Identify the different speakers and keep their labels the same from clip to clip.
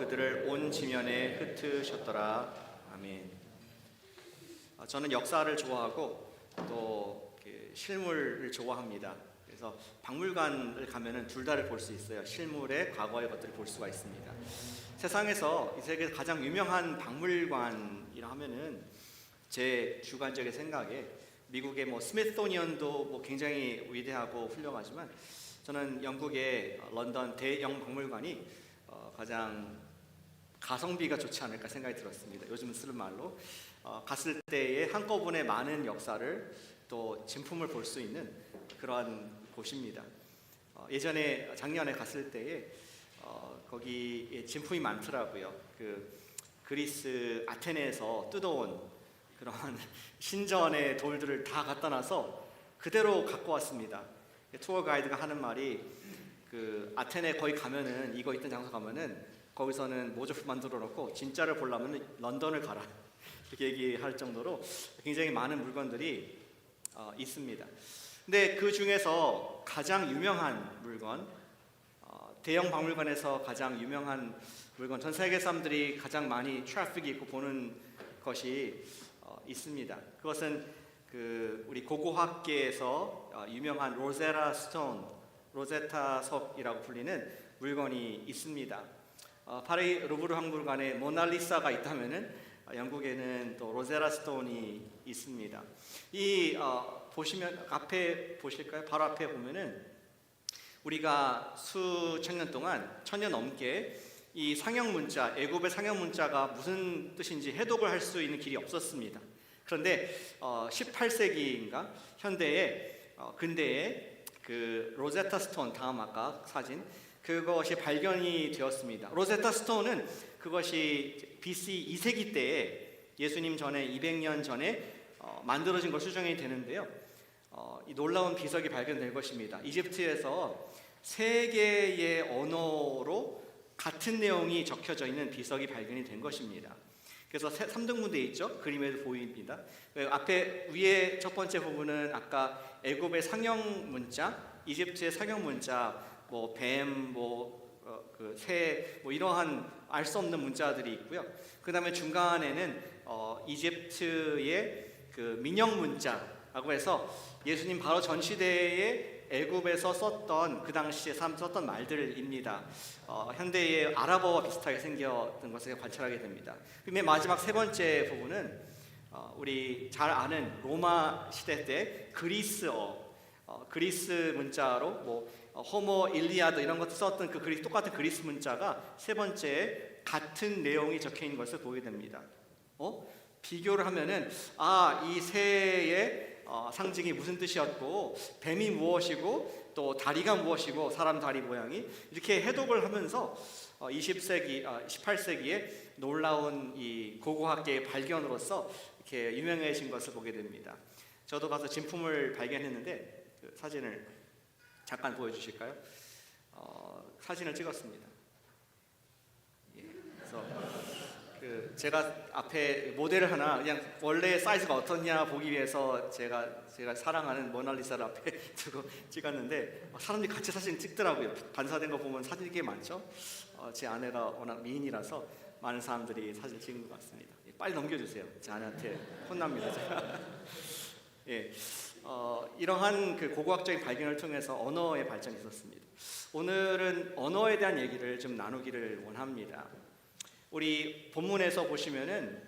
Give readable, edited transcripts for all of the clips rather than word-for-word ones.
Speaker 1: 그들을 온 지면에 흩으셨더라. 아멘. 저는 역사를 좋아하고 또 실물을 좋아합니다. 그래서 박물관을 가면은 둘 다를 볼 수 있어요. 실물의 과거의 것들을 볼 수가 있습니다. 세상에서 이 세계에서 가장 유명한 박물관이라 하면은 제 주관적인 생각에 미국의 스미소니언도 굉장히 위대하고 훌륭하지만 저는 영국의 런던 대영 박물관이 가장 가성비가 좋지 않을까 생각이 들었습니다. 요즘 쓰는 말로 갔을 때에 한꺼번에 많은 역사를 또 진품을 볼 수 있는 그러한 곳입니다. 예전에 작년에 갔을 때에 거기에 진품이 많더라고요. 그리스 아테네에서 뜯어온 그런 신전의 돌들을 다 갖다 놔서 그대로 갖고 왔습니다. 투어 가이드가 하는 말이 아테네 거기 가면은 이거 있던 장소 가면은 거기서는 모조품 만들어 놓고 진짜를 보려면 런던을 가라 이렇게 얘기할 정도로 굉장히 많은 물건들이 있습니다. 근데 그 중에서 가장 유명한 물건, 대형 박물관에서 가장 유명한 물건, 전 세계 사람들이 가장 많이 트래픽이 있고 보는 것이 있습니다. 그것은 우리 고고학계에서 유명한 로제타 석이라고 불리는 물건이 있습니다. 파리 루브르 박물관에 모나리사가 있다면은 영국에는 또 로제라 스톤이 있습니다. 보시면 앞에 보실까요? 바로 앞에 보면은 우리가 수천 년 동안 1000년 넘게 이 상형 문자, 애굽의 상형 문자가 무슨 뜻인지 해독을 할 수 있는 길이 없었습니다. 그런데 18세기인가 근대에 로제타 스톤, 다음 아까 사진 그것이 발견이 되었습니다. 로제타 스톤은 그것이 BC 2세기 때에 예수님 전에 200년 전에 만들어진 걸 추정이 되는데요. 이 놀라운 비석이 발견될 것입니다. 이집트에서 세 개의 언어로 같은 내용이 적혀져 있는 비석이 발견이 된 것입니다. 그래서 3등분되어 있죠. 그림에도 보입니다. 앞에 위에 첫 번째 부분은 아까 애굽의 상형 문자, 이집트의 상형 문자, 뱀, 새, 이러한 알 수 없는 문자들이 있고요. 그 다음에 중간에는 이집트의 민영 문자라고 해서 예수님 바로 전 시대에 애굽에서 썼던 그 당시에 썼던 말들입니다. 현대의 아랍어와 비슷하게 생겼던 것을 관찰하게 됩니다. 맨 마지막 세 번째 부분은 우리 잘 아는 로마 시대 때 그리스어, 그리스 문자로 호모 일리아드 이런 것도 썼던 똑같은 그리스 문자가 세 번째 같은 내용이 적혀 있는 것을 보게 됩니다. 비교를 하면은 이 새의 상징이 무슨 뜻이었고 뱀이 무엇이고 또 다리가 무엇이고 사람 다리 모양이 이렇게 해독을 하면서 18세기에 놀라운 이 고고학계의 발견으로서 이렇게 유명해진 것을 보게 됩니다. 저도 가서 진품을 발견했는데 사진을 잠깐 보여주실까요? 사진을 찍었습니다. 그래서 제가 앞에 모델을 하나 그냥 원래 사이즈가 어떻냐 보기 위해서 제가 사랑하는 모나리사를 앞에 두고 찍었는데 사람들이 같이 사진 찍더라고요. 반사된 거 보면 사진이 꽤 많죠. 제 아내가 워낙 미인이라서 많은 사람들이 사진 찍은 것 같습니다. 빨리 넘겨주세요. 제 아내한테 혼납니다. 제가. 이러한 고고학적인 발견을 통해서 언어의 발전이 있었습니다. 오늘은 언어에 대한 얘기를 좀 나누기를 원합니다. 우리 본문에서 보시면은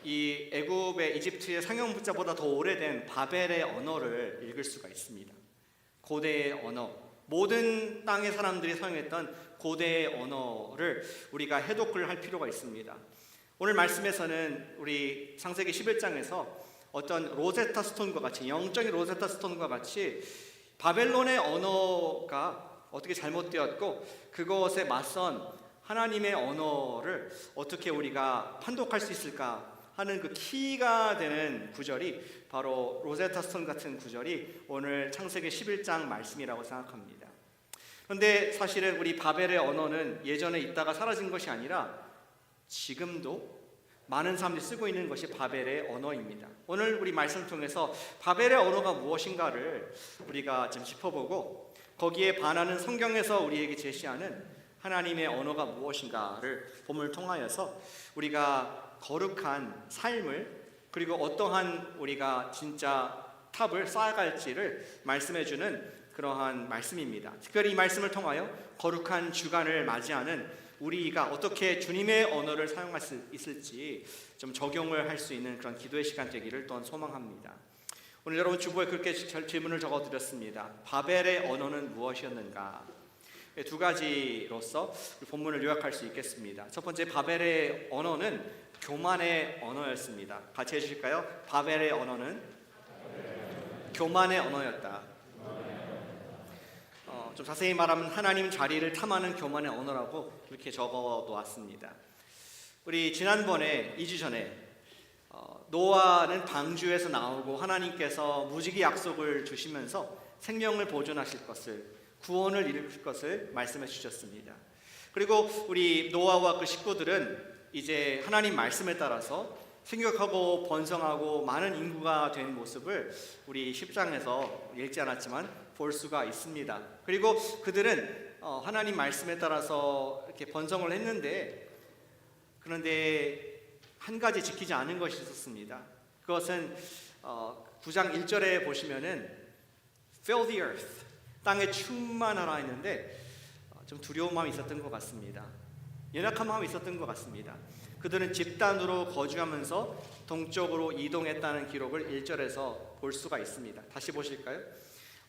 Speaker 1: 이 애굽의 이집트의 상형 문자보다 더 오래된 바벨의 언어를 읽을 수가 있습니다. 고대의 언어, 모든 땅의 사람들이 사용했던 고대의 언어를 우리가 해독을 할 필요가 있습니다. 오늘 말씀에서는 우리 창세기 11장에서 어떤 로제타 스톤과 같이 영적인 로제타 스톤과 같이 바벨론의 언어가 어떻게 잘못되었고 그것에 맞선 하나님의 언어를 어떻게 우리가 판독할 수 있을까 하는 키가 되는 구절이 바로 로제타 스톤 같은 구절이 오늘 창세기 11장 말씀이라고 생각합니다. 그런데 사실은 우리 바벨의 언어는 예전에 있다가 사라진 것이 아니라 지금도 많은 사람들이 쓰고 있는 것이 바벨의 언어입니다. 오늘 우리 말씀을 통해서 바벨의 언어가 무엇인가를 우리가 좀 짚어보고 거기에 반하는 성경에서 우리에게 제시하는 하나님의 언어가 무엇인가를 본문을 통하여서 우리가 거룩한 삶을 그리고 어떠한 우리가 진짜 탑을 쌓아갈지를 말씀해주는 그러한 말씀입니다. 특별히 이 말씀을 통하여 거룩한 주간을 맞이하는 우리가 어떻게 주님의 언어를 사용할 수 있을지 좀 적용을 할 수 있는 그런 기도의 시간 되기를 또한 소망합니다. 오늘 여러분 주보에 그렇게 질문을 적어드렸습니다. 바벨의 언어는 무엇이었는가? 두 가지로서 본문을 요약할 수 있겠습니다. 첫 번째, 바벨의 언어는 교만의 언어였습니다. 같이 해주실까요? 바벨의 언어는 교만의 언어였다. 좀 자세히 말하면 하나님 자리를 탐하는 교만의 언어라고 이렇게 적어 놓았습니다. 우리 지난번에 2주 전에 노아는 방주에서 나오고 하나님께서 무지개 약속을 주시면서 생명을 보존하실 것을, 구원을 이루실 것을 말씀해 주셨습니다. 그리고 우리 노아와 그 식구들은 이제 하나님 말씀에 따라서 생육하고 번성하고 많은 인구가 된 모습을 우리 10장에서 읽지 않았지만 볼 수가 있습니다. 그리고 그들은 하나님 말씀에 따라서 이렇게 번성을 했는데, 그런데 한 가지 지키지 않은 것이 있었습니다. 그것은 9장 1절에 보시면은 fill the earth, 땅에 충만하라 했는데 좀 두려운 마음이 있었던 것 같습니다. 연약한 마음이 있었던 것 같습니다. 그들은 집단으로 거주하면서 동쪽으로 이동했다는 기록을 1절에서 볼 수가 있습니다. 다시 보실까요?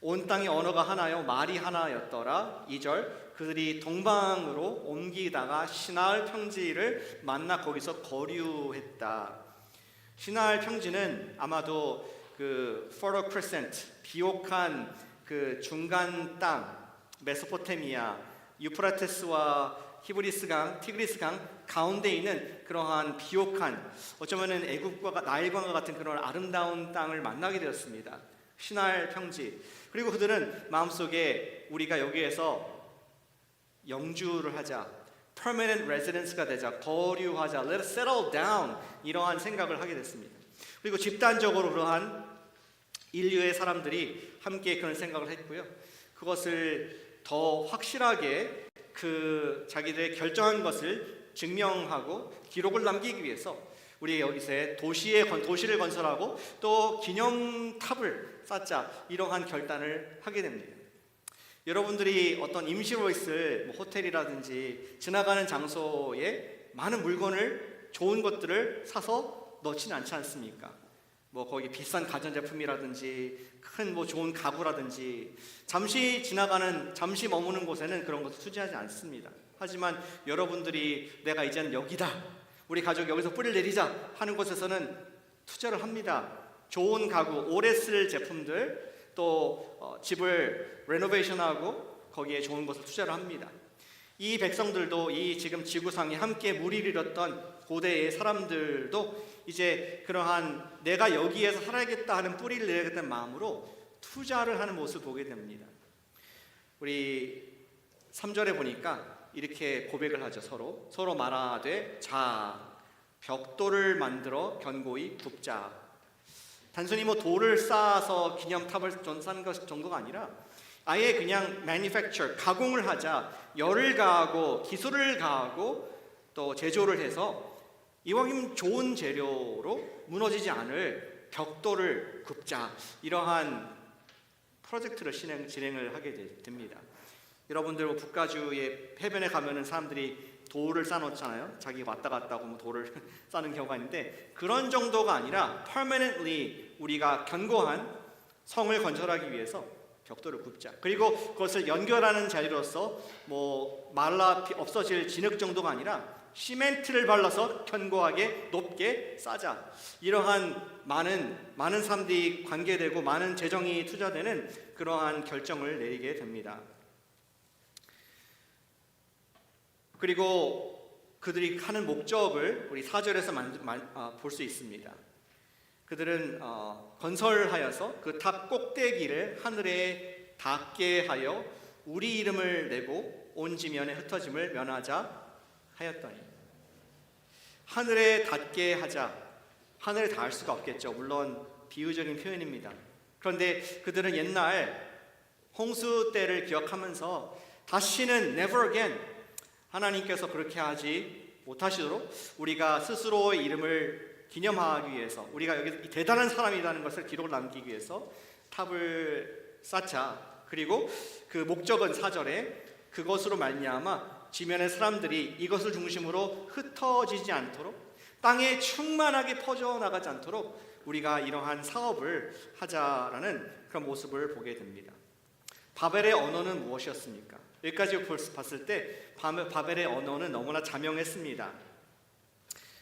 Speaker 1: 온 땅의 언어가 하나요 말이 하나였더라. 2절, 그들이 동방으로 옮기다가 시나을 평지를 만나 거기서 거류했다. 시나을 평지는 아마도 그 Fertile Crescent, 비옥한 그 중간 땅, 메소포타미아, 유프라테스와 히브리스강, 티그리스강 가운데 있는 그러한 비옥한, 어쩌면은 애국과 나일강과 같은 그런 아름다운 땅을 만나게 되었습니다. 시나을 평지. 그리고 그들은 마음속에 우리가 여기에서 영주를 하자, permanent residence가 되자, 거류하자, let us settle down, 이러한 생각을 하게 됐습니다. 그리고 집단적으로 그러한 인류의 사람들이 함께 그런 생각을 했고요. 그것을 더 확실하게 그 자기들의 결정한 것을 증명하고 기록을 남기기 위해서 우리 여기서 도시를 건설하고 또 기념탑을 쌓자, 이러한 결단을 하게 됩니다. 여러분들이 어떤 임시로 있을 호텔이라든지 지나가는 장소에 많은 물건을, 좋은 것들을 사서 넣지는 않지 않습니까? 거기 비싼 가전제품이라든지 큰 좋은 가구라든지 잠시 머무는 곳에는 그런 것을 투자하지 않습니다. 하지만 여러분들이 내가 이제는 여기다, 우리 가족이 여기서 뿌리를 내리자 하는 곳에서는 투자를 합니다. 좋은 가구, 오래 쓸 제품들, 또 집을 레노베이션하고 거기에 좋은 것을 투자를 합니다. 이 백성들도, 이 지금 지구상에 함께 무리를 이뤘던 고대의 사람들도 이제 그러한 내가 여기에서 살아야겠다 하는 뿌리를 내야겠다는 마음으로 투자를 하는 모습을 보게 됩니다. 우리 3절에 보니까 이렇게 고백을 하죠. 서로 말하되 자, 벽돌을 만들어 견고히 굽자. 단순히 돌을 쌓아서 기념탑을 쌓는 것 정도가 아니라 아예 그냥 manufacture, 가공을 하자, 열을 가하고 기술을 가하고 또 제조를 해서 이왕이면 좋은 재료로 무너지지 않을 벽돌을 굽자, 이러한 프로젝트를 진행을 하게 됩니다. 여러분들 북가주의 해변에 가면은 사람들이 돌을 쌓아놓잖아요. 자기가 왔다 갔다 하고 돌을 쌓는 경우가 있는데, 그런 정도가 아니라 permanently 우리가 견고한 성을 건설하기 위해서 벽돌을 굽자. 그리고 그것을 연결하는 자리로서 말라 없어질 진흙 정도가 아니라 시멘트를 발라서 견고하게 높게 쌓자. 이러한 많은 사람들이 관계되고 많은 재정이 투자되는 그러한 결정을 내리게 됩니다. 그리고 그들이 하는 목적을 우리 4절에서 볼 수 있습니다. 그들은 건설하여서 그 탑 꼭대기를 하늘에 닿게 하여 우리 이름을 내고 온 지면에 흩어짐을 면하자 하였더니. 하늘에 닿게 하자. 하늘에 닿을 수가 없겠죠. 물론 비유적인 표현입니다. 그런데 그들은 옛날 홍수 때를 기억하면서 다시는 never again, 하나님께서 그렇게 하지 못하시도록 우리가 스스로의 이름을 기념하기 위해서, 우리가 여기 대단한 사람이라는 것을 기록을 남기기 위해서 탑을 쌓자. 그리고 그 목적은 4절에 그것으로 말미암아 지면의 사람들이 이것을 중심으로 흩어지지 않도록, 땅에 충만하게 퍼져나가지 않도록 우리가 이러한 사업을 하자라는 그런 모습을 보게 됩니다. 바벨의 언어는 무엇이었습니까? 여기까지 봤을 때 바벨의 언어는 너무나 자명했습니다.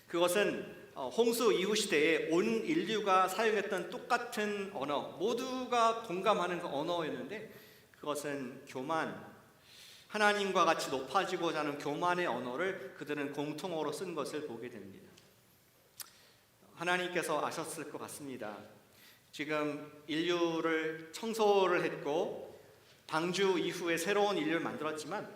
Speaker 1: 그것은 홍수 이후 시대에 온 인류가 사용했던 똑같은 언어, 모두가 공감하는 그 언어였는데, 그것은 교만, 하나님과 같이 높아지고자 하는 교만의 언어를 그들은 공통어로 쓴 것을 보게 됩니다. 하나님께서 아셨을 것 같습니다. 지금 인류를 청소를 했고 방주 이후에 새로운 인류를 만들었지만,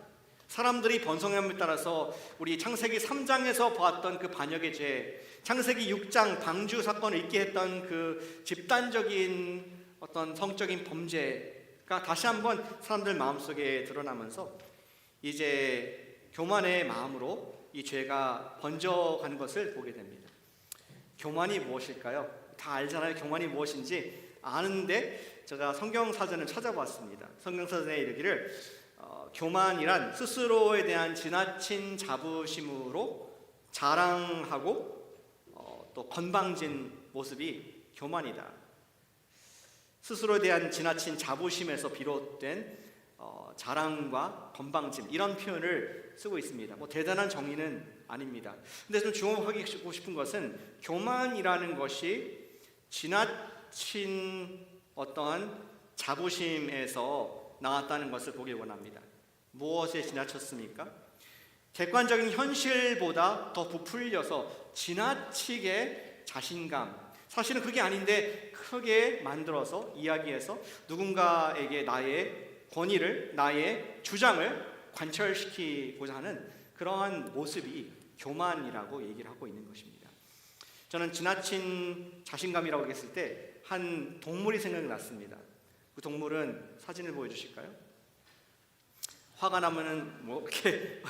Speaker 1: 사람들이 번성함에 따라서 우리 창세기 3장에서 보았던 그 반역의 죄, 창세기 6장 방주 사건을 있게 했던 그 집단적인 어떤 성적인 범죄가 다시 한번 사람들 마음속에 드러나면서 이제 교만의 마음으로 이 죄가 번져가는 것을 보게 됩니다. 교만이 무엇일까요? 다 알잖아요. 교만이 무엇인지 아는데 제가 성경사전을 찾아봤습니다. 성경사전에 이르기를 교만이란 스스로에 대한 지나친 자부심으로 자랑하고 또 건방진 모습이 교만이다. 스스로에 대한 지나친 자부심에서 비롯된 자랑과 건방짐, 이런 표현을 쓰고 있습니다. 뭐 대단한 정의는 아닙니다. 근데 좀 주목하고 싶은 것은 교만이라는 것이 지나친 어떠한 자부심에서 나왔다는 것을 보기 원합니다. 무엇에 지나쳤습니까? 객관적인 현실보다 더 부풀려서 지나치게 자신감, 사실은 그게 아닌데 크게 만들어서 이야기해서 누군가에게 나의 권위를, 나의 주장을 관철시키고자 하는 그러한 모습이 교만이라고 얘기를 하고 있는 것입니다. 저는 지나친 자신감이라고 했을 때 한 동물이 생각이 났습니다. 그 동물은 사진을 보여주실까요? 화가 나면은 뭐 이렇게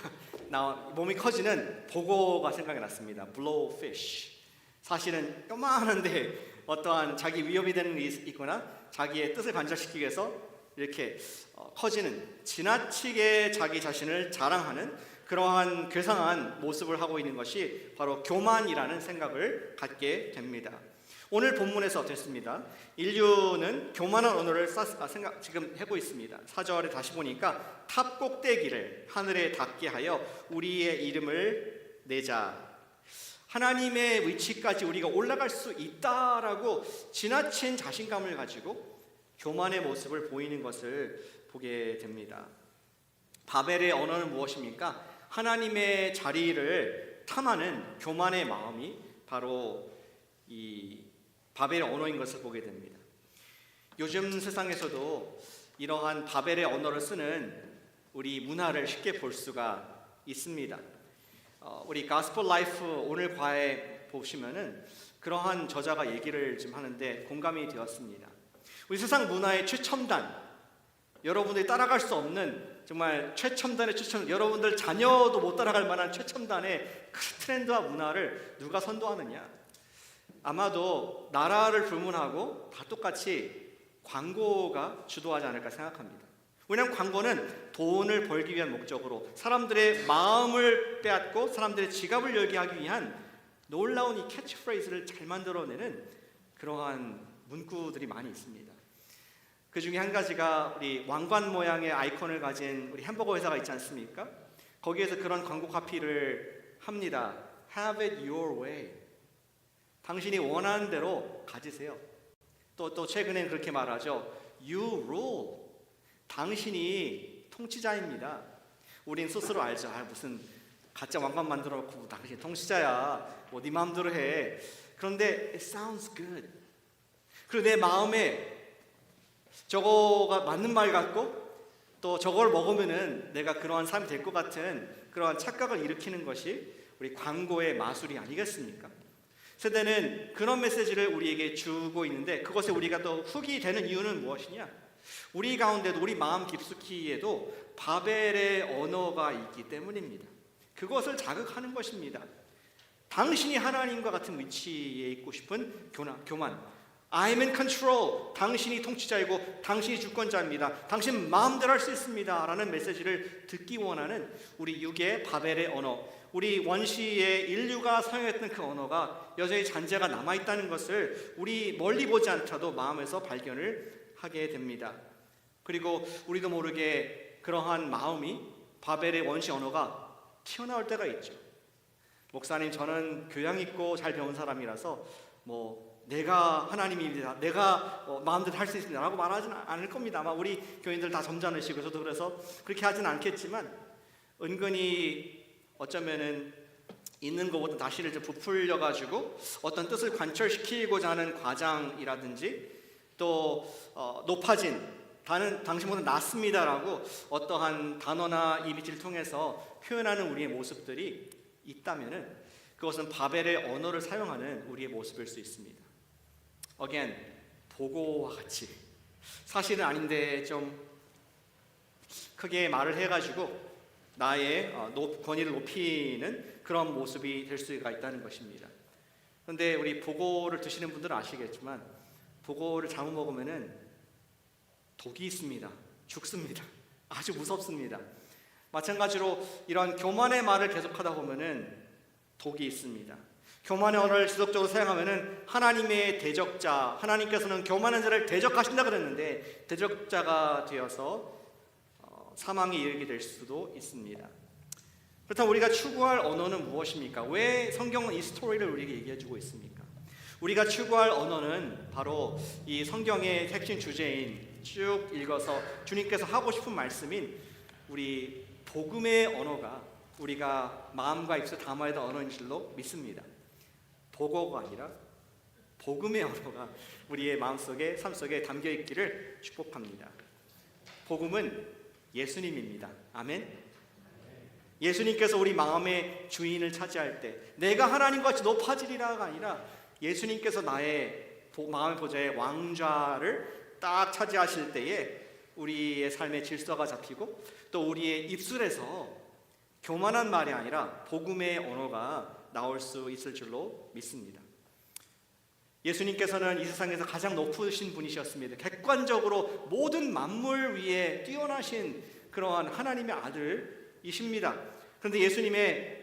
Speaker 1: 몸이 커지는 보고가 생각이 났습니다. blowfish. 사실은 요만한데 어떠한 자기 위협이 되는 일이 있거나 자기의 뜻을 관철시키기 위해서 이렇게 커지는, 지나치게 자기 자신을 자랑하는 그러한 괴상한 모습을 하고 있는 것이 바로 교만이라는 생각을 갖게 됩니다. 오늘 본문에서 됐습니다. 인류는 교만한 언어를 지금 하고 있습니다. 4절에 다시 보니까 탑 꼭대기를 하늘에 닿게 하여 우리의 이름을 내자. 하나님의 위치까지 우리가 올라갈 수 있다라고 지나친 자신감을 가지고 교만의 모습을 보이는 것을 보게 됩니다. 바벨의 언어는 무엇입니까? 하나님의 자리를 탐하는 교만의 마음이 바로 이 바벨의 언어인 것을 보게 됩니다. 요즘 세상에서도 이러한 바벨의 언어를 쓰는 우리 문화를 쉽게 볼 수가 있습니다. 우리 가스펠 라이프 오늘 과에 보시면은 그러한 저자가 얘기를 좀 하는데 공감이 되었습니다. 우리 세상 문화의 최첨단, 여러분들이 따라갈 수 없는 정말 최첨단의 최첨단, 여러분들 자녀도 못 따라갈 만한 최첨단의 그 트렌드와 문화를 누가 선도하느냐? 아마도 나라를 불문하고 다 똑같이 광고가 주도하지 않을까 생각합니다. 왜냐하면 광고는 돈을 벌기 위한 목적으로 사람들의 마음을 빼앗고 사람들의 지갑을 열게 하기 위한 놀라운 이 캐치프레이즈를 잘 만들어내는 그러한 문구들이 많이 있습니다. 그 중에 한 가지가 우리 왕관 모양의 아이콘을 가진 우리 햄버거 회사가 있지 않습니까? 거기에서 그런 광고 카피를 합니다. Have it your way. 당신이 원하는 대로 가지세요. 또 최근엔 그렇게 말하죠. You rule. 당신이 통치자입니다. 우린 스스로 알죠. 무슨 가짜 왕관 만들어 놓고 당신 통치자야. 뭐 네 마음대로 해. 그런데 it sounds good. 그리고 내 마음에 저거가 맞는 말 같고 또 저걸 먹으면은 내가 그러한 삶이 될 것 같은 그러한 착각을 일으키는 것이 우리 광고의 마술이 아니겠습니까? 세대는 그런 메시지를 우리에게 주고 있는데 그것에 우리가 또 훅이 되는 이유는 무엇이냐? 우리 가운데도 우리 마음 깊숙이에도 바벨의 언어가 있기 때문입니다. 그것을 자극하는 것입니다. 당신이 하나님과 같은 위치에 있고 싶은 교만. I'm in control. 당신이 통치자이고 당신이 주권자입니다. 당신 마음대로 할 수 있습니다. 라는 메시지를 듣기 원하는 우리 육의 바벨의 언어, 우리 원시의 인류가 사용했던 그 언어가 여전히 잔재가 남아있다는 것을 우리 멀리 보지 않더라도 마음에서 발견을 하게 됩니다. 그리고 우리도 모르게 그러한 마음이 바벨의 원시 언어가 튀어나올 때가 있죠. 목사님, 저는 교양 있고 잘 배운 사람이라서 내가 하나님입니다, 내가 마음대로 할 수 있습니다 라고 말하지는 않을 겁니다. 아마 우리 교인들 다 점잖으시고 저도 그래서 그렇게 하지는 않겠지만, 은근히 어쩌면은 있는 것보다 다시를 좀 부풀려 가지고 어떤 뜻을 관철시키고자 하는 과장이라든지, 또 높아진 당신보다 낫습니다라고 어떠한 단어나 이미지를 통해서 표현하는 우리의 모습들이 있다면은 그것은 바벨의 언어를 사용하는 우리의 모습일 수 있습니다. Again, 보고와 같이 사실은 아닌데 좀 크게 말을 해가지고 나의 권위를 높이는 그런 모습이 될 수가 있다는 것입니다. 그런데 우리 보고를 드시는 분들은 아시겠지만, 보고를 잘못 먹으면은 독이 있습니다. 죽습니다. 아주 무섭습니다. 마찬가지로 이런 교만의 말을 계속하다 보면은 독이 있습니다. 교만의 언어를 지속적으로 사용하면은 하나님의 대적자, 하나님께서는 교만한 자를 대적하신다 그랬는데 대적자가 되어서 사망에 이르게 될 수도 있습니다. 그렇다면 우리가 추구할 언어는 무엇입니까? 왜 성경은 이 스토리를 우리에게 얘기해주고 있습니까? 우리가 추구할 언어는 바로 이 성경의 핵심 주제인, 쭉 읽어서 주님께서 하고 싶은 말씀인 우리 복음의 언어가 우리가 마음과 입술에 담아야 될 언어인 줄로 믿습니다. 보고가 아니라 복음의 언어가 우리의 마음속에, 삶속에 담겨 있기를 축복합니다. 복음은 예수님입니다. 아멘. 예수님께서 우리 마음의 주인을 차지할 때 내가 하나님과 같이 높아지리라가 아니라 예수님께서 나의 마음의 보좌의 왕좌를 딱 차지하실 때에 우리의 삶의 질서가 잡히고, 또 우리의 입술에서 교만한 말이 아니라 복음의 언어가 나올 수 있을 줄로 믿습니다. 예수님께서는 이 세상에서 가장 높으신 분이셨습니다. 객관적으로 모든 만물 위에 뛰어나신 그러한 하나님의 아들이십니다. 그런데 예수님은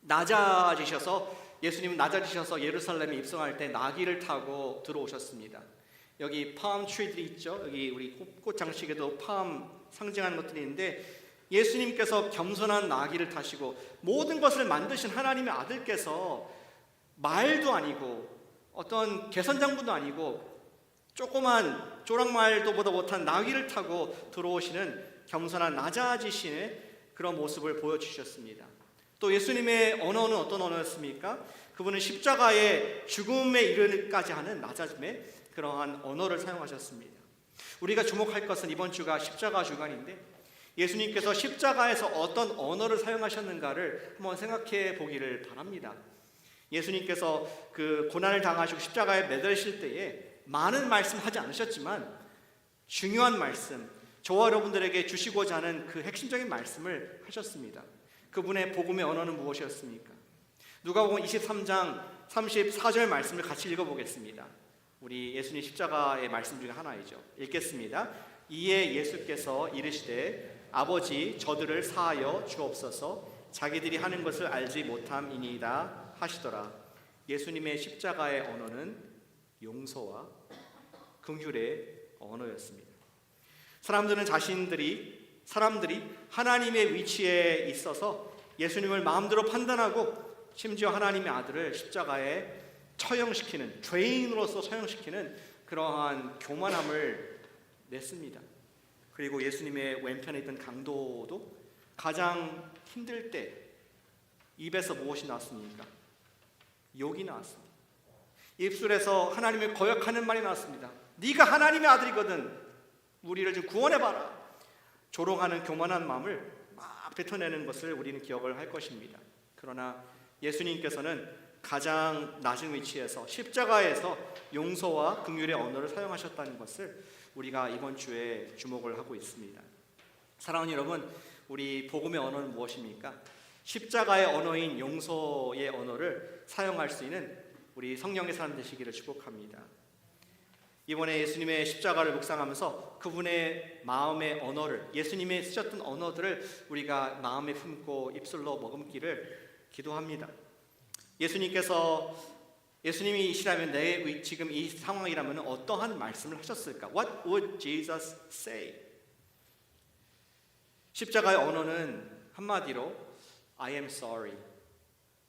Speaker 1: 낮아지셔서 예루살렘에 입성할 때 나귀를 타고 들어오셨습니다. 여기 팜 트리들이 있죠. 여기 우리 꽃 장식에도 팜 상징하는 것들이 있는데, 예수님께서 겸손한 나귀를 타시고 모든 것을 만드신 하나님의 아들께서 말도 아니고 어떤 개선장부도 아니고 조그만 조랑말도 보다 못한 나귀를 타고 들어오시는 겸손한 낮아지시는 그런 모습을 보여주셨습니다. 또 예수님의 언어는 어떤 언어였습니까? 그분은 십자가의 죽음에 이르기까지 하는 낮아짐의 그러한 언어를 사용하셨습니다. 우리가 주목할 것은 이번 주가 십자가 주간인데, 예수님께서 십자가에서 어떤 언어를 사용하셨는가를 한번 생각해 보기를 바랍니다. 예수님께서 그 고난을 당하시고 십자가에 매달리실 때에 많은 말씀하지 않으셨지만 중요한 말씀, 저와 여러분들에게 주시고자 하는 그 핵심적인 말씀을 하셨습니다. 그분의 복음의 언어는 무엇이었습니까? 누가복음 23장 34절 말씀을 같이 읽어보겠습니다. 우리 예수님 십자가의 말씀 중에 하나이죠. 읽겠습니다. 이에 예수께서 이르시되 아버지, 저들을 사하여 주옵소서, 자기들이 하는 것을 알지 못함이니이다 하시더라. 예수님의 십자가의 언어는 용서와 긍휼의 언어였습니다. 사람들이 하나님의 위치에 있어서 예수님을 마음대로 판단하고 심지어 하나님의 아들을 십자가에 처형시키는, 죄인으로서 처형시키는 그러한 교만함을 냈습니다. 그리고 예수님의 왼편에 있던 강도도 가장 힘들 때 입에서 무엇이 나왔습니까? 욕이 나왔습니다. 입술에서 하나님을 거역하는 말이 나왔습니다. 네가 하나님의 아들이거든, 우리를 좀 구원해봐라. 조롱하는 교만한 마음을 막 뱉어내는 것을 우리는 기억을 할 것입니다. 그러나 예수님께서는 가장 낮은 위치에서 십자가에서 용서와 긍휼의 언어를 사용하셨다는 것을 우리가 이번 주에 주목을 하고 있습니다. 사랑하는 여러분, 우리 복음의 언어는 무엇입니까? 십자가의 언어인 용서의 언어를 사용할 수 있는 우리 성령의 사람 되시기를 축복합니다. 이번에 예수님의 십자가를 묵상하면서 그분의 마음의 언어를, 예수님의 쓰셨던 언어들을 우리가 마음에 품고 입술로 머금기를 기도합니다. 예수님이시라면 내 지금 이 상황이라면 어떠한 말씀을 하셨을까? What would Jesus say? 십자가의 언어는 한마디로 I am sorry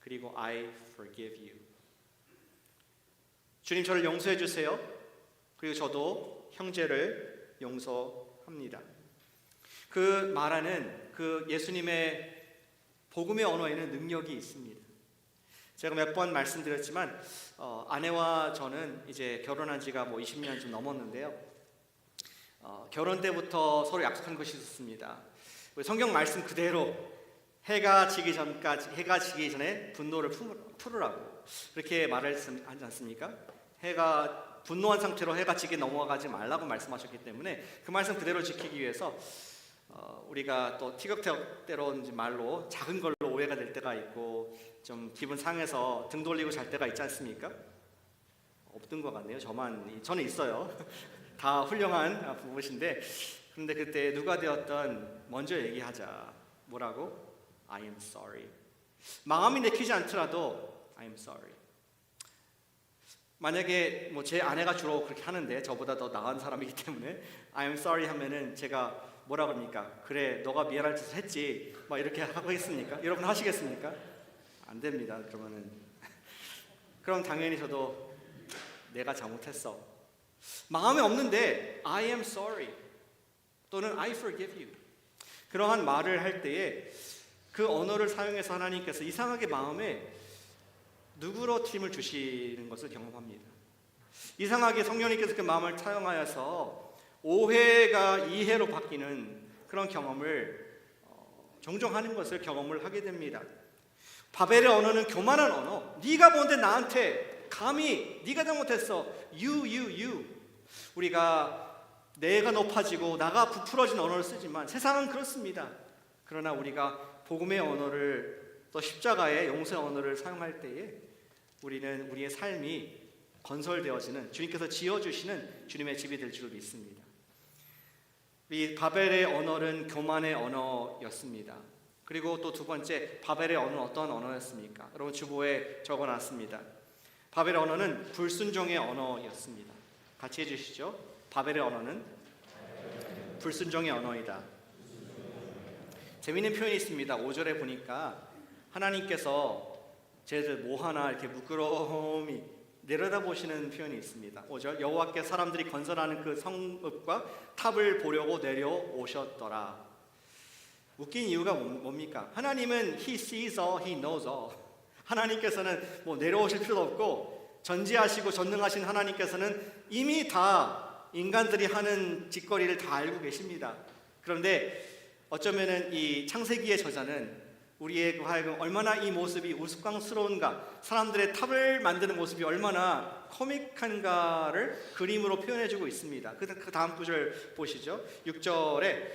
Speaker 1: 그리고 I forgive you. 주님 저를 용서해 주세요. 그리고 저도 형제를 용서합니다. 그 말하는 그 예수님의 복음의 언어에는 능력이 있습니다. 제가 몇 번 말씀드렸지만 아내와 저는 이제 결혼한 지가 20년 좀 넘었는데요. 결혼 때부터 서로 약속한 것이 있었습니다. 성경 말씀 그대로 해가 지기 전에 분노를 풀으라고 그렇게 말하지 않습니까? 분노한 상태로 해가 지게 넘어가지 말라고 말씀하셨기 때문에 그 말씀 그대로 지키기 위해서 우리가 또 티격태격대로 말로 작은 걸로 오해가 될 때가 있고 좀 기분 상해서 등 돌리고 잘 때가 있지 않습니까? 없던 것 같네요. 저는 있어요. 다 훌륭한 부부신데 그런데 그때 누가 되었던 먼저 얘기하자. 뭐라고? I am sorry. 마음이 내키지 않더라도 I am sorry. 만약에 제 아내가 주로 그렇게 하는데 저보다 더 나은 사람이기 때문에 I am sorry 하면은 제가 뭐라 그럽니까? 그래 너가 미안할 짓을 했지 막 이렇게 하고 있습니까? 여러분 하시겠습니까? 안 됩니다. 그럼 당연히 저도 내가 잘못했어. 마음에 없는데 I am sorry 또는 I forgive you 그러한 말을 할 때에 그 언어를 사용해서 하나님께서 이상하게 마음에 누그러짐을 주시는 것을 경험합니다. 이상하게 성령님께서 그 마음을 사용하여서 오해가 이해로 바뀌는 그런 경험을 종종 하는 것을 경험을 하게 됩니다. 바벨의 언어는 교만한 언어. 네가 뭔데 나한테 감히 네가 잘못했어. you. 우리가 내가 높아지고 나가 부풀어진 언어를 쓰지만 세상은 그렇습니다. 그러나 우리가 복음의 언어를 또 십자가의 용서의 언어를 사용할 때에 우리는 우리의 삶이 건설되어지는 주님께서 지어주시는 주님의 집이 될 줄 믿습니다. 이 바벨의 언어는 교만의 언어였습니다. 그리고 또 두 번째 바벨의 언어는 어떤 언어였습니까? 여러분 주보에 적어놨습니다. 바벨의 언어는 불순종의 언어였습니다. 같이 해주시죠. 바벨의 언어는 불순종의 언어이다. 재미있는 표현이 있습니다. 5절에 보니까 하나님께서 쟤들 뭐하나 이렇게 부끄러움이 내려다보시는 표현이 있습니다. 5절 여호와께 사람들이 건설하는 그 성읍과 탑을 보려고 내려오셨더라. 웃긴 이유가 뭡니까? 하나님은 He sees all, He knows all. 하나님께서는 내려오실 필요도 없고 전지하시고 전능하신 하나님께서는 이미 다 인간들이 하는 짓거리를 다 알고 계십니다. 그런데 어쩌면은 이 창세기의 저자는 우리의 하여금 얼마나 이 모습이 우스꽝스러운가, 사람들의 탑을 만드는 모습이 얼마나 코믹한가를 그림으로 표현해주고 있습니다. 그 다음 구절 보시죠. 6절에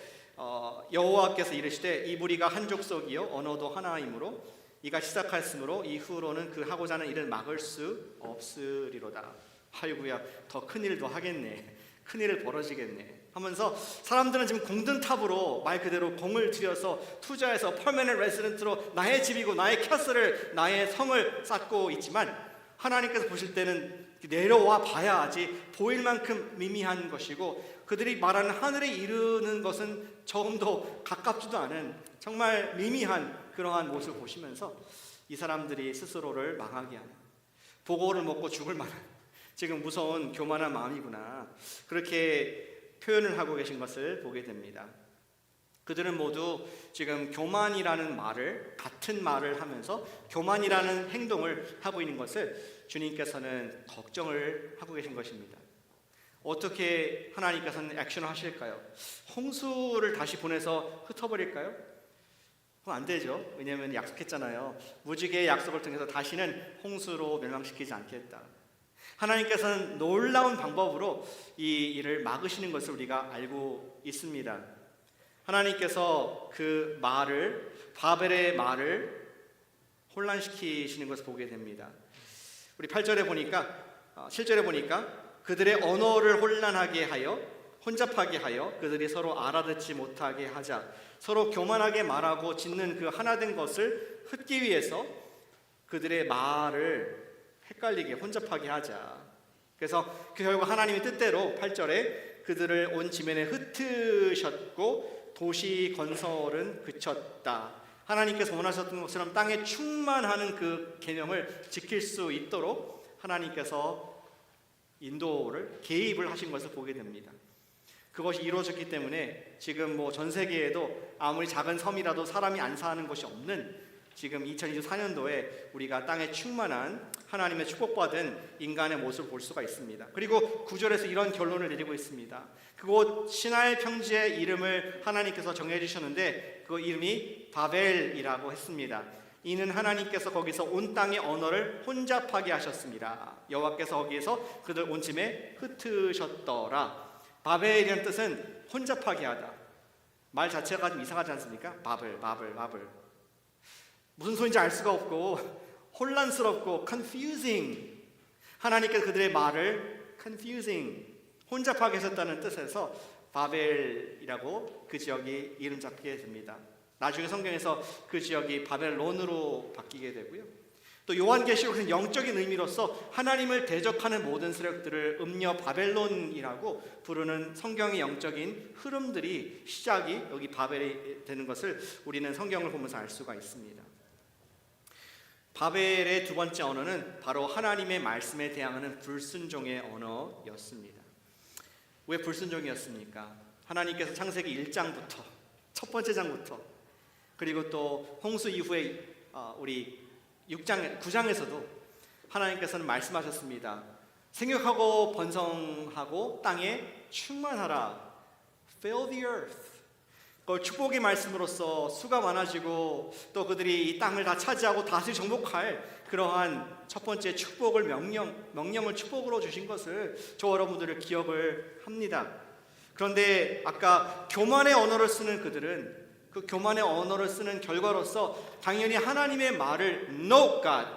Speaker 1: 여호와께서 이르시되 이 무리가 한 족속이요 언어도 하나이므로 이가 시작하였으므로 이후로는 그 하고자 하는 일을 막을 수 없으리로다. 아이고야 더 큰일도 하겠네. 큰일을 벌어지겠네 하면서 사람들은 지금 공든 탑으로 말 그대로 공을 들여서 투자해서 퍼머넌트 레지던트로 나의 집이고 나의 캐슬을 나의 성을 쌓고 있지만 하나님께서 보실 때는 내려와 봐야지 보일 만큼 미미한 것이고 그들이 말하는 하늘에 이르는 것은 조금도 가깝지도 않은 정말 미미한 그러한 모습을 보시면서 이 사람들이 스스로를 망하게 하는 보고를 먹고 죽을 만한 지금 무서운 교만한 마음이구나 그렇게 표현을 하고 계신 것을 보게 됩니다. 그들은 모두 지금 교만이라는 말을 같은 말을 하면서 교만이라는 행동을 하고 있는 것을 주님께서는 걱정을 하고 계신 것입니다. 어떻게 하나님께서는 액션을 하실까요? 홍수를 다시 보내서 흩어버릴까요? 그럼 안 되죠. 왜냐하면 약속했잖아요. 무지개의 약속을 통해서 다시는 홍수로 멸망시키지 않겠다. 하나님께서는 놀라운 방법으로 이 일을 막으시는 것을 우리가 알고 있습니다. 하나님께서 그 말을, 바벨의 말을 혼란시키시는 것을 보게 됩니다. 우리 8절에 보니까 7절에 보니까 그들의 언어를 혼란하게 하여 혼잡하게 하여 그들이 서로 알아듣지 못하게 하자. 서로 교만하게 말하고 짓는 그 하나된 것을 흩기 위해서 그들의 말을 헷갈리게 혼잡하게 하자. 그래서 그 결국 하나님의 뜻대로 8절에 그들을 온 지면에 흩으셨고 도시 건설은 그쳤다. 하나님께서 원하셨던 것처럼 땅에 충만하는 그 계명을 지킬 수 있도록 하나님께서 인도를 개입을 하신 것을 보게 됩니다. 그것이 이루어졌기 때문에 지금 전 세계에도 아무리 작은 섬이라도 사람이 안 사는 곳이 없는 지금 2024년도에 우리가 땅에 충만한 하나님의 축복받은 인간의 모습을 볼 수가 있습니다. 그리고 9절에서 이런 결론을 내리고 있습니다. 그곳 시나이 평지의 이름을 하나님께서 정해주셨는데 그 이름이 바벨이라고 했습니다. 이는 하나님께서 거기서 온 땅의 언어를 혼잡하게 하셨습니다. 여호와께서 거기에서 그들 온 짐에 흩으셨더라. 바벨이라는 뜻은 혼잡하게 하다. 말 자체가 좀 이상하지 않습니까? 바벨. 무슨 소리인지 알 수가 없고 혼란스럽고 confusing. 하나님께서 그들의 말을 confusing, 혼잡하게 하셨다는 뜻에서 바벨이라고 그 지역이 이름 잡히게 됩니다. 나중에 성경에서 그 지역이 바벨론으로 바뀌게 되고요. 또 요한계시록에서는 영적인 의미로서 하나님을 대적하는 모든 세력들을 음녀 바벨론이라고 부르는 성경의 영적인 흐름들이 시작이 여기 바벨이 되는 것을 우리는 성경을 보면서 알 수가 있습니다. 바벨의 두 번째 언어는 바로 하나님의 말씀에 대항하는 불순종의 언어였습니다. 왜 불순종이었습니까? 하나님께서 창세기 1장부터 첫 번째 장부터 그리고 또 홍수 이후에 우리 6장, 9장에서도 하나님께서는 말씀하셨습니다. 생육하고 번성하고 땅에 충만하라. Fill the earth. 그 축복의 말씀으로써 수가 많아지고 또 그들이 이 땅을 다 차지하고 다시 정복할 그러한 첫 번째 축복을 명령을 축복으로 주신 것을 저 여러분들을 기억을 합니다. 그런데 아까 교만의 언어를 쓰는 그들은 그 교만의 언어를 쓰는 결과로서 당연히 하나님의 말을 No God,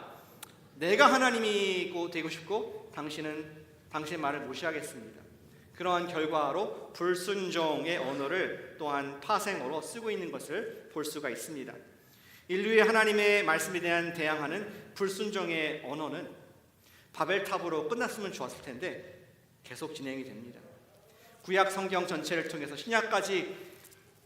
Speaker 1: 내가 하나님이고 되고 싶고 당신은 당신의 말을 무시하겠습니다. 그러한 결과로 불순종의 언어를 또한 파생어로 쓰고 있는 것을 볼 수가 있습니다. 인류의 하나님의 말씀에 대한 대항하는 불순종의 언어는 바벨탑으로 끝났으면 좋았을 텐데 계속 진행이 됩니다. 구약 성경 전체를 통해서 신약까지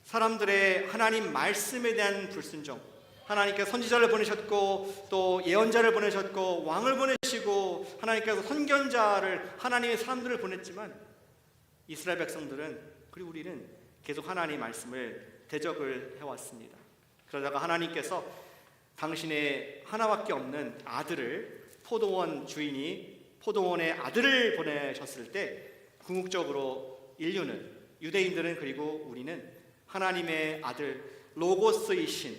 Speaker 1: 사람들의 하나님 말씀에 대한 불순종, 하나님께서 선지자를 보내셨고 또 예언자를 보내셨고 왕을 보내시고 하나님께서 선견자를, 하나님의 사람들을 보냈지만 이스라엘 백성들은 그리고 우리는 계속 하나님의 말씀을 대적을 해왔습니다. 그러다가 하나님께서 당신의 하나밖에 없는 아들을, 포도원 주인이 포도원의 아들을 보내셨을 때 궁극적으로 인류는, 유대인들은 그리고 우리는 하나님의 아들 로고스이신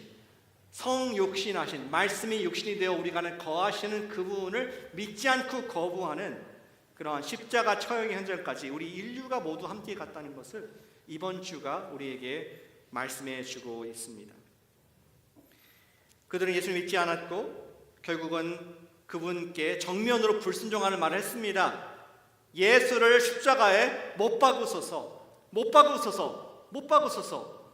Speaker 1: 성육신하신 말씀이 육신이 되어 우리 간에 거하시는 그분을 믿지 않고 거부하는 그러한 십자가 처형의 현장까지 우리 인류가 모두 함께 갔다는 것을 이번 주가 우리에게 말씀해 주고 있습니다. 그들은 예수를 믿지 않았고 결국은 그분께 정면으로 불순종하는 말을 했습니다. 예수를 십자가에 못 박으소서, 못 박으소서, 못 박으소서.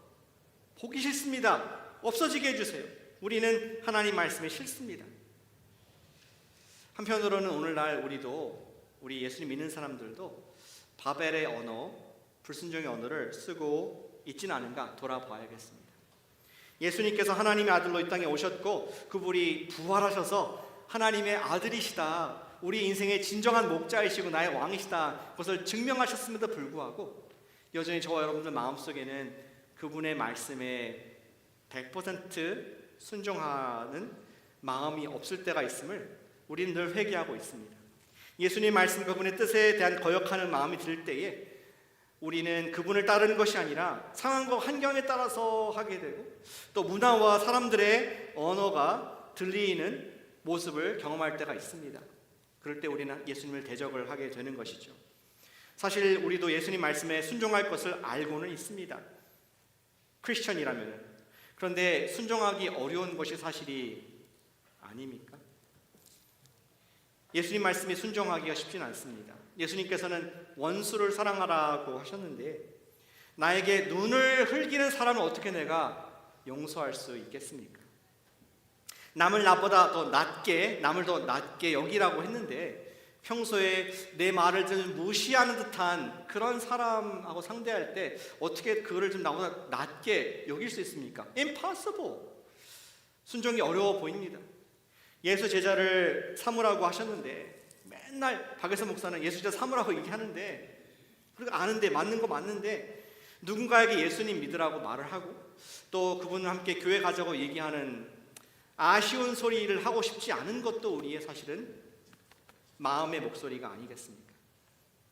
Speaker 1: 보기 싫습니다. 없어지게 해주세요. 우리는 하나님 말씀에 싫습니다. 한편으로는 오늘날 우리 예수님 믿는 사람들도 바벨의 언어, 불순종의 언어를 쓰고 있지는 않은가 돌아봐야겠습니다. 예수님께서 하나님의 아들로 이 땅에 오셨고 그분이 부활하셔서 하나님의 아들이시다, 우리 인생의 진정한 목자이시고 나의 왕이시다, 그것을 증명하셨음에도 불구하고 여전히 저와 여러분들 마음속에는 그분의 말씀에 100% 순종하는 마음이 없을 때가 있음을 우리는 늘 회개하고 있습니다. 예수님 말씀, 그분의 뜻에 대한 거역하는 마음이 들 때에 우리는 그분을 따르는 것이 아니라 상황과 환경에 따라서 하게 되고 또 문화와 사람들의 언어가 들리는 모습을 경험할 때가 있습니다. 그럴 때 우리는 예수님을 대적을 하게 되는 것이죠. 사실 우리도 예수님 말씀에 순종할 것을 알고는 있습니다. 크리스천이라면. 그런데 순종하기 어려운 것이 사실이 아닙니까? 예수님 말씀에 순종하기가 쉽지는 않습니다. 예수님께서는 원수를 사랑하라고 하셨는데 나에게 눈을 흘기는 사람을 어떻게 내가 용서할 수 있겠습니까? 남을 나보다 더 낮게, 남을 더 낮게 여기라고 했는데 평소에 내 말을 좀 무시하는 듯한 그런 사람하고 상대할 때 어떻게 그거를 좀 나보다 낮게 여길 수 있습니까? Impossible. 순종이 어려워 보입니다. 예수 제자를 삼으라고 하셨는데 맨날 박예선 목사는 예수 제자 삼으라고 얘기하는데 그리고 아는데 맞는 거 맞는데 누군가에게 예수님 믿으라고 말을 하고 또 그분과 함께 교회 가자고 얘기하는 아쉬운 소리를 하고 싶지 않은 것도 우리의 사실은 마음의 목소리가 아니겠습니까?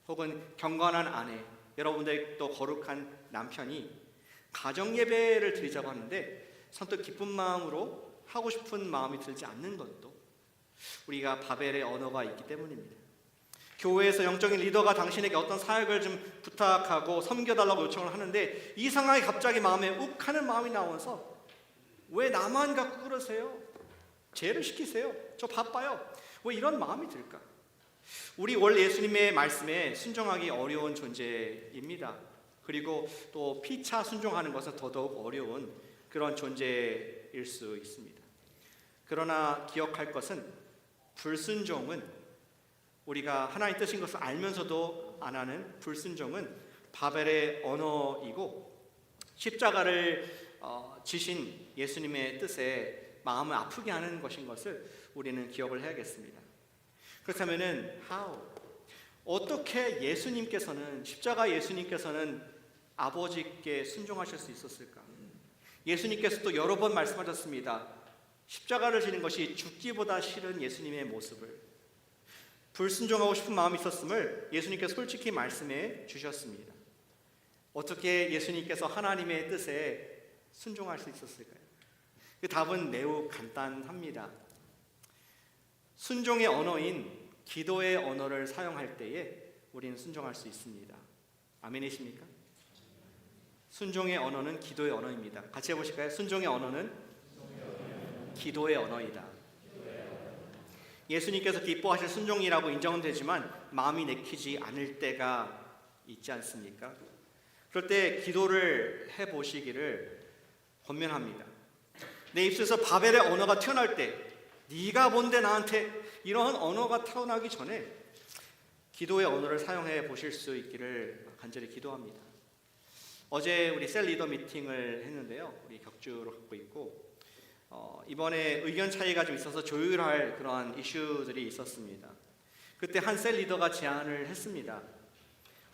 Speaker 1: 혹은 경건한 아내, 여러분들의 또 거룩한 남편이 가정 예배를 드리자고 하는데 선뜻 기쁜 마음으로 하고 싶은 마음이 들지 않는 것도 우리가 바벨의 언어가 있기 때문입니다. 교회에서 영적인 리더가 당신에게 어떤 사역을 좀 부탁하고 섬겨달라고 요청을 하는데 이상하게 갑자기 마음에 욱 하는 마음이 나와서 왜 나만 갖고 그러세요? 죄를 시키세요. 저 바빠요. 왜 이런 마음이 들까? 우리 원래 예수님의 말씀에 순종하기 어려운 존재입니다. 그리고 또 피차 순종하는 것은 더더욱 어려운 그런 존재일 수 있습니다. 그러나 기억할 것은 불순종은 우리가 하나님 뜻인 것을 알면서도 안 하는 불순종은 바벨의 언어이고 십자가를 지신 예수님의 뜻에 마음을 아프게 하는 것인 것을 우리는 기억을 해야겠습니다. 그렇다면은 어떻게 예수님께서는 십자가 예수님께서는 아버지께 순종하실 수 있었을까? 예수님께서 또 여러 번 말씀하셨습니다. 십자가를 지는 것이 죽기보다 싫은 예수님의 모습을 불순종하고 싶은 마음이 있었음을 예수님께서 솔직히 말씀해 주셨습니다. 어떻게 예수님께서 하나님의 뜻에 순종할 수 있었을까요? 그 답은 매우 간단합니다. 순종의 언어인 기도의 언어를 사용할 때에 우리는 순종할 수 있습니다. 아멘이십니까? 순종의 언어는 기도의 언어입니다. 같이 해보실까요? 순종의 언어는 기도의 언어이다. 예수님께서 기뻐하실 순종이라고 인정은 되지만 마음이 내키지 않을 때가 있지 않습니까? 그럴 때 기도를 해보시기를 권면합니다. 내 입술에서 바벨의 언어가 튀어나올 때 네가 뭔데 나한테 이런 언어가 타오나기 전에 기도의 언어를 사용해 보실 수 있기를 간절히 기도합니다. 어제 우리 셀 리더 미팅을 했는데요. 우리 격주로 갖고 있고 이번에 의견 차이가 좀 있어서 조율할 그러한 이슈들이 있었습니다. 그때 한 셀 리더가 제안을 했습니다.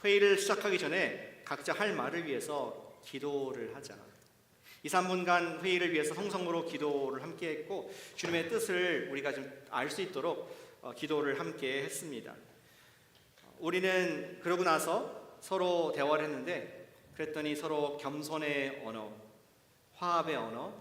Speaker 1: 회의를 시작하기 전에 각자 할 말을 위해서 기도를 하자. 2, 3분간 회의를 위해서 성성으로 기도를 함께 했고 주님의 뜻을 우리가 좀 알 수 있도록 기도를 함께 했습니다. 우리는 그러고 나서 서로 대화를 했는데 그랬더니 서로 겸손의 언어, 화합의 언어,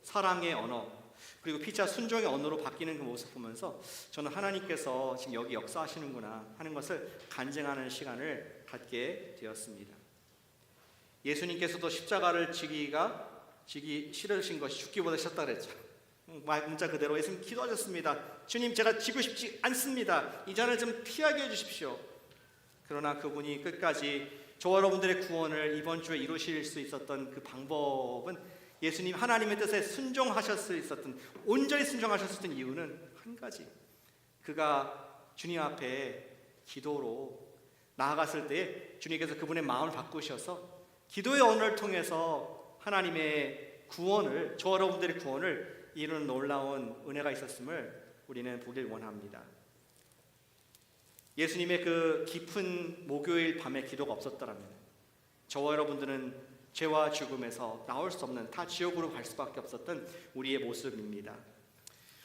Speaker 1: 사랑의 언어 그리고 피차 순종의 언어로 바뀌는 그 모습 보면서 저는 하나님께서 지금 여기 역사하시는구나 하는 것을 간증하는 시간을 갖게 되었습니다. 예수님께서도 십자가를 지기 싫으신 것이 죽기보다 싫다 그랬죠. 문자 그대로 예수님 기도하셨습니다. 주님 제가 지고 싶지 않습니다. 이 잔을 좀 피하게 해주십시오. 그러나 그분이 끝까지 저와 여러분들의 구원을 이번 주에 이루실 수 있었던 그 방법은 예수님 하나님의 뜻에 순종하실 수 있었던 온전히 순종하셨을 이유는 한 가지. 그가 주님 앞에 기도로 나아갔을 때 주님께서 그분의 마음을 바꾸셔서 기도의 언어를 통해서 하나님의 구원을 저와 여러분들의 구원을 이루는 놀라운 은혜가 있었음을 우리는 보길 원합니다. 예수님의 그 깊은 목요일 밤의 기도가 없었더라면 저와 여러분들은 죄와 죽음에서 나올 수 없는 다 지옥으로 갈 수밖에 없었던 우리의 모습입니다.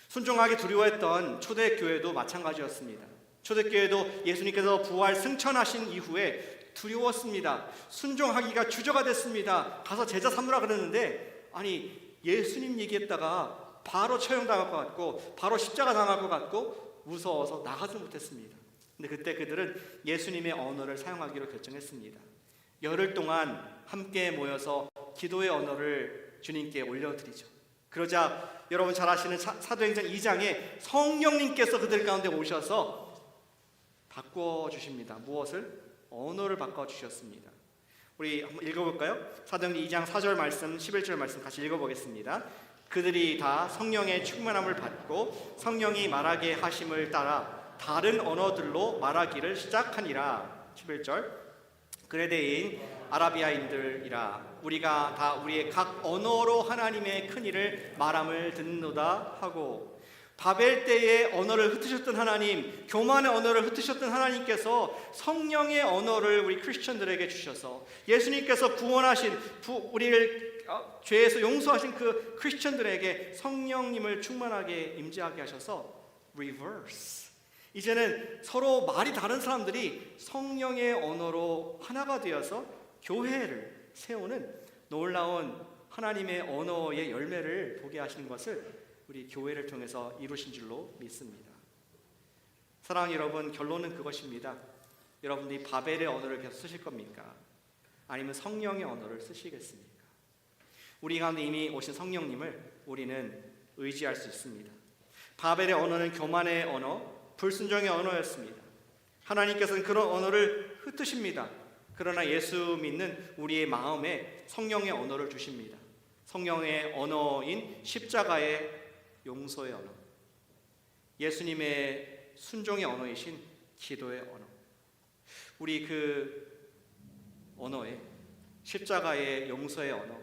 Speaker 1: 순종하기 두려워했던 초대교회도 마찬가지였습니다. 초대교회도 예수님께서 부활 승천하신 이후에 두려웠습니다. 순종하기가 주저가 됐습니다. 가서 제자 삼으라 그랬는데 아니 예수님 얘기했다가 바로 처형당할 것 같고 바로 십자가 당할 것 같고 무서워서 나가지 못했습니다. 근데 그때 그들은 예수님의 언어를 사용하기로 결정했습니다. 열흘 동안 함께 모여서 통해서 기도의 언어를 주님께 올려드리죠. 그러자 여러분 잘 아시는 사도행전 2장에 성령님께서 그들 가운데 오셔서 바꿔주십니다. 무엇을? 언어를 바꿔주셨습니다. 우리 한번 읽어볼까요? 사도행전 2장 4절 말씀, 11절 말씀 같이 읽어보겠습니다. 그들이 다 성령의 충만함을 받고 성령이 말하게 하심을 따라 다른 언어들로 말하기를 시작하니라. 11절 그레데인 아라비아인들이라 우리가 다 우리의 각 언어로 하나님의 큰 일을 말함을 듣는도다 하고, 바벨 때의 언어를 흩으셨던 하나님, 교만의 언어를 흩으셨던 하나님께서 성령의 언어를 우리 크리스천들에게 주셔서 예수님께서 구원하신 우리를 죄에서 용서하신 그 크리스천들에게 성령님을 충만하게 임재하게 하셔서 reverse, 이제는 서로 말이 다른 사람들이 성령의 언어로 하나가 되어서 교회를 세우는 놀라운 하나님의 언어의 열매를 보게 하시는 것을 우리 교회를 통해서 이루신 줄로 믿습니다. 사랑하는 여러분, 결론은 그것입니다. 여러분들이 바벨의 언어를 계속 쓰실 겁니까? 아니면 성령의 언어를 쓰시겠습니까? 우리 가운데 이미 오신 성령님을 우리는 의지할 수 있습니다. 바벨의 언어는 교만의 언어, 불순종의 언어였습니다. 하나님께서는 그런 언어를 흩으십니다. 그러나 예수 믿는 우리의 마음에 성령의 언어를 주십니다. 성령의 언어인 십자가의 용서의 언어, 예수님의 순종의 언어이신 기도의 언어, 우리 그 언어에 십자가의 용서의 언어,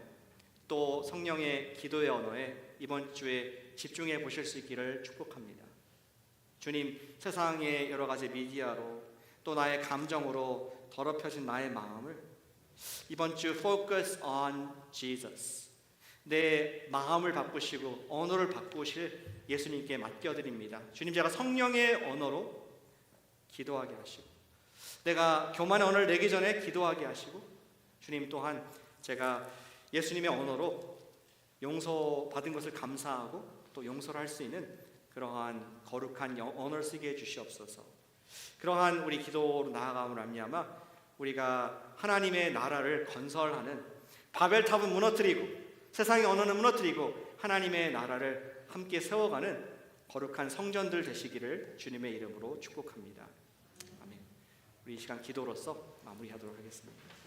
Speaker 1: 또 성령의 기도의 언어에 이번 주에 집중해 보실 수 있기를 축복합니다. 주님, 세상의 여러 가지 미디어로 또 나의 감정으로 더럽혀진 나의 마음을 이번 주 focus on Jesus, 내 마음을 바꾸시고 언어를 바꾸실 예수님께 맡겨드립니다. 주님, 제가 성령의 언어로 기도하게 하시고, 내가 교만의 언어를 내기 전에 기도하게 하시고, 주님 또한 제가 예수님의 언어로 용서받은 것을 감사하고 또 용서를 할 수 있는 그러한 거룩한 언어를 쓰게 해주시옵소서. 그러한 우리 기도로 나아감을 말미암아 우리가 하나님의 나라를 건설하는, 바벨탑은 무너뜨리고 세상의 언어는 무너뜨리고 하나님의 나라를 함께 세워가는 거룩한 성전들 되시기를 주님의 이름으로 축복합니다. 아멘. 우리 이 시간 기도로서 마무리하도록 하겠습니다.